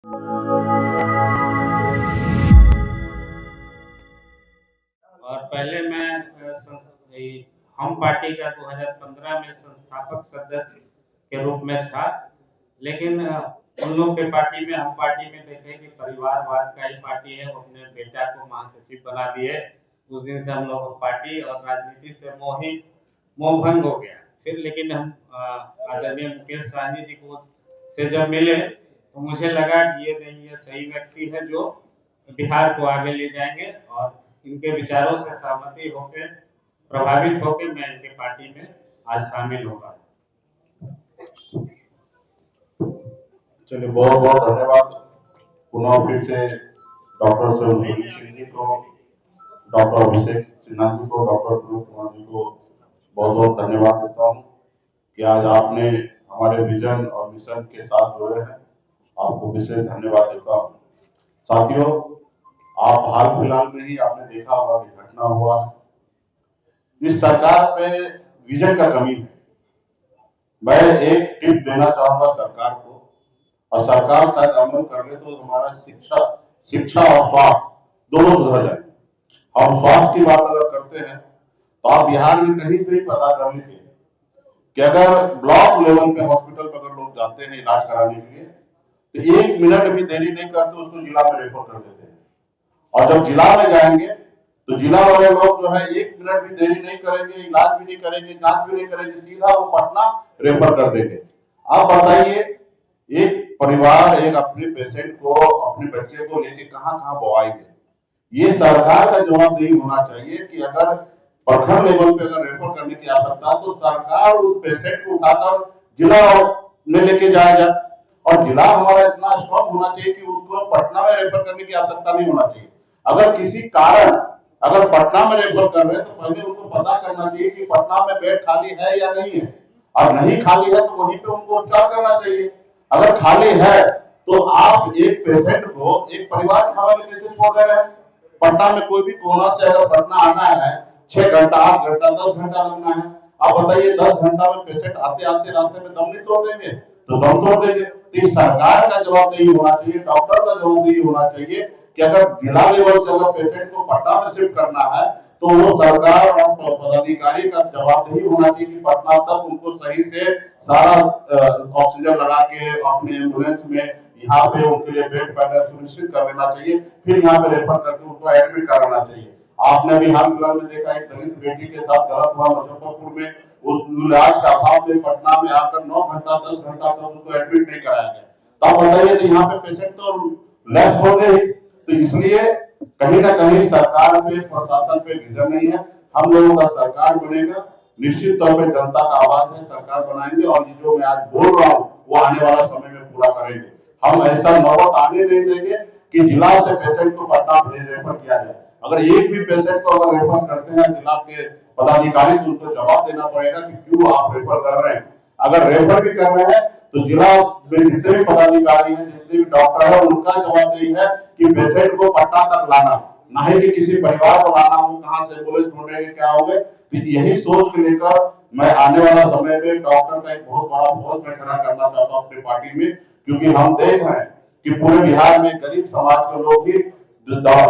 और पहले मैं हम पार्टी का 2015 में संस्थापक सदस्य के रूप में था, लेकिन उन लोग के पार्टी में, हम पार्टी में देखे कि परिवारवाद का ही पार्टी है, वो अपने बेटा को महासचिव बना दिए। उस दिन से हम लोग पार्टी और राजनीति से मोह भंग हो गया। फिर लेकिन हम आदरणीय मुकेश सहनी जी को से जब मिले तो मुझे लगा कि ये सही व्यक्ति है जो बिहार को आगे ले जाएंगे, और इनके विचारों से सहमति होकर, प्रभावित होकर मैं इनके पार्टी में आज शामिल हो रहा हूँ। चलिए, बहुत बहुत धन्यवाद पुनः फिर से डॉक्टर सरवजीत सिंह जी को, डॉक्टर अभिषेक सिन्हा जी को, डॉक्टर प्रमोद कुमार जी को बहुत बहुत धन्यवाद देता हूँ कि आज आपने हमारे विजन और मिशन के साथ जुड़े हैं। आपको विशेष धन्यवाद देता हूँ। साथियों, आप हाल फिलहाल में ही आपने देखा होगा कि घटना हुआ है। इस सरकार में विजन का कमी है। मैं एक टिप देना चाहूंगा सरकार को, और सरकार शायद अमल कर ले तो हमारा शिक्षा और स्वास्थ्य दोनों सुधर जाए। हम स्वास्थ्य की बात अगर करते हैं तो आप बिहार में कहीं भी पता कर लीजिए कि अगर ब्लॉक लेवल पे हॉस्पिटल में अगर लोग जाते हैं इलाज कराने के लिए तो 1 मिनट भी देरी नहीं करते, उसको जिला में रेफर कर देते हैं। और जब जिला में जाएंगे तो जिला वाले लोग जो है 1 मिनट भी देरी नहीं करेंगे, इलाज भी नहीं करेंगे, जांच भी नहीं करेंगे, सीधा वो पटना रेफर कर देंगे। आप बताइए, एक परिवार एक अपने पेशेंट को, अपने बच्चे को लेके कहां कहां बवाएंगे? ये सरकार का जवाबदेही होना चाहिए कि अगर प्रखंड लेवल पे अगर रेफर करने की आवश्यकता है तो सरकार उस पेशेंट को उठाकर जिला में लेके जाया जाए। और जिला हमारा इतना स्ट्रॉन्ग होना चाहिए कि उसको पटना में रेफर करने की आवश्यकता नहीं होना चाहिए। अगर किसी कारण अगर पटना में रेफर कर रहे हैं तो पहले उनको पता करना चाहिए कि पटना में बेड खाली है या नहीं है, और नहीं खाली है तो वहीं पे उनको उपचार करना चाहिए। अगर खाली है तो आप एक पेशेंट को एक परिवार के हवाले कैसे छोड़ दे रहे हैं? पटना में कोई भी कोना से अगर पटना आना है 6 घंटा, 8 घंटा, 10 घंटा लगना है। आप बताइए, 10 घंटा में पेशेंट आते आते रास्ते में दम नहीं तोड़ देंगे? तो दम तोड़ देंगे। तो इस सरकार का जवाबदेही होना चाहिए, डॉक्टर का जवाबदेही होना चाहिए कि अगर जिला लेवल से अगर पेशेंट को पटना में शिफ्ट करना है तो वो सरकार और पदाधिकारी का जवाबदेही होना चाहिए कि पटना तक उनको सही से सारा ऑक्सीजन लगा के अपने एम्बुलेंस में यहाँ पे उनके लिए बेड पहले सुनिश्चित कर लेना चाहिए, फिर यहाँ पे रेफर करके उनको एडमिट कराना चाहिए। आपने अभी हाल फिलहाल में देखा एक दलित बेटी के साथ गलत हुआ मुजफ्फरपुर में, उस इलाज का अभाव में पटना में आकर 9 घंटा 10 घंटा तक उसको एडमिट नहीं कराया गया। तो आप बताइए, तो यहाँ पे पेशेंट तो लेस हो गए। तो इसलिए कहीं ना कहीं सरकार पे, प्रशासन पे विजन नहीं है। हम लोगों का सरकार बनेगा, निश्चित तौर पे जनता का आवाज है, सरकार बनाएंगे, और ये जो मैं आज बोल रहा हूँ वो आने वाला समय में पूरा करेंगे। हम ऐसा नौबत आने नहीं देंगे कि जिला से पेशेंट को पटना रेफर किया जाए। अगर एक भी पेशेंट को अगर रेफर करते हैं जिला के पदाधिकारी तो उनको जवाब देना पड़ेगा कि क्यों आप रेफर कर रहे हैं। अगर रेफर भी कर रहे हैं तो जिला में जितने भी पदाधिकारी हैं, जितने भी डॉक्टर है, उनका जवाबदेही है कि पेशेंट को पटना तक लाना, ना ही कि किसी परिवार को लाना हो, कहां से एम्बुलेंस ढूंढेंगे, क्या होगा। यही सोच के लेकर मैं आने वाला समय में डॉक्टर का एक बहुत बड़ा फौज मैं खड़ा करना चाहता हूँ अपनी पार्टी में, क्योंकि हम देख रहे हैं कि पूरे बिहार में गरीब समाज के लोग ही दवा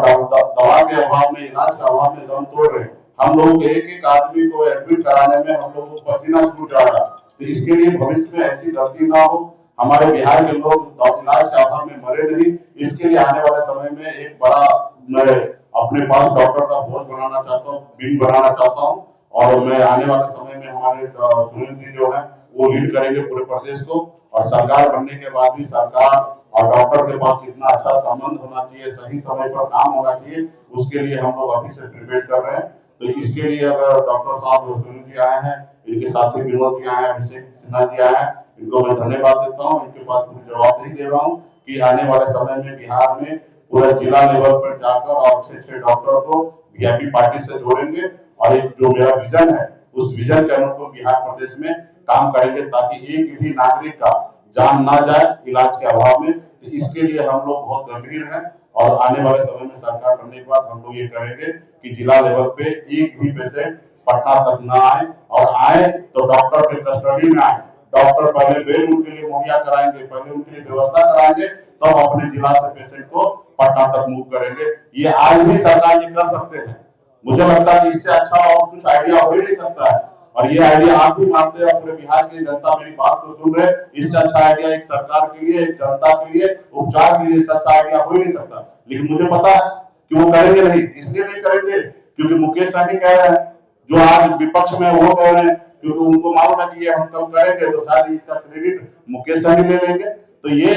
के अभाव में, इलाज के अभाव में दम तोड़ रहे हैं। हम लोग एक एक आदमी को एडमिट कराने में हम लोगों को पसीना छूट जा रहा है। तो इसके लिए भविष्य में ऐसी गलती ना हो, हमारे बिहार के लोग इलाज के अभाव में मरे नहीं। इसके लिए आने वाले समय में एक बड़ा मैं अपने पास डॉक्टर का फौज बनाना चाहता हूँ, विंग बनाना चाहता हूँ, और मैं आने वाले समय में हमारे सुनील जी जो है वो लीड करेंगे पूरे प्रदेश को। और सरकार बनने के बाद भी सरकार और डॉक्टर के पास कितना अच्छा संबंध होना चाहिए, सही समय पर काम होना चाहिए, उसके लिए हम लोग अभी से प्रिपेयर कर रहे हैं। तो इसके लिए अगर डॉक्टर साहब सुनील जी आए हैं, इनके साथी विनोद जी आए हैं, अभिषेक सिन्हा जी आए हैं, इनको मैं धन्यवाद देता हूँ। इनके पास पूरी जवाबदेही दे रहा हूँ कि आने वाले समय में बिहार में पूरा जिला लेवल पर जाकर और अच्छे डॉक्टर को वीआईपी पार्टी से जोड़ेंगे, और एक जो मेरा विजन है उस विजन के अनुरूप बिहार प्रदेश में काम करेंगे, ताकि एक भी नागरिक का जान ना जाए इलाज के अभाव में। तो इसके लिए हम लोग बहुत गंभीर हैं, और आने वाले समय में सरकार बनने के बाद हम लोग ये करेंगे कि जिला लेवल पे एक भी पेशेंट पटना तक ना आए, और आए तो डॉक्टर के कस्टडी में आए। डॉक्टर पहले बेड उनके लिए मुहैया कराएंगे, पहले उनके लिए व्यवस्था कराएंगे, तब अपने जिला से पेशेंट को पटना तक मूव करेंगे। ये आज भी सरकार ये कर सकते हैं। मुझे लगता है कि इससे अच्छा और कुछ आइडिया हो ही नहीं सकता है, और ये आइडिया आप भी मानते हैं, पूरे बिहार की जनता मेरी बात को सुन रहे, इससे अच्छा आइडिया एक सरकार के लिए, एक जनता के लिए, उपचार के लिए इससे अच्छा आइडिया हो ही नहीं सकता। लेकिन मुझे पता है कि वो करेंगे नहीं, इसलिए नहीं करेंगे क्योंकि मुकेश सहनी कह रहे हैं, जो आज विपक्ष में वो कह रहे हैं, क्योंकि उनको मालूम है कि ये हम कल करेंगे तो शायद इसका क्रेडिट मुकेश सहनी ले लेंगे। तो ये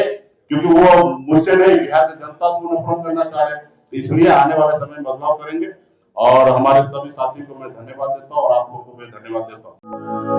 क्योंकि वो मुझसे नहीं, बिहार की जनता से नफरत करना चाह रहे हैं, तो इसलिए आने वाले समय में बदलाव करेंगे। और हमारे सभी साथी को मैं धन्यवाद देता हूँ और आप लोगों को मैं धन्यवाद देता हूँ।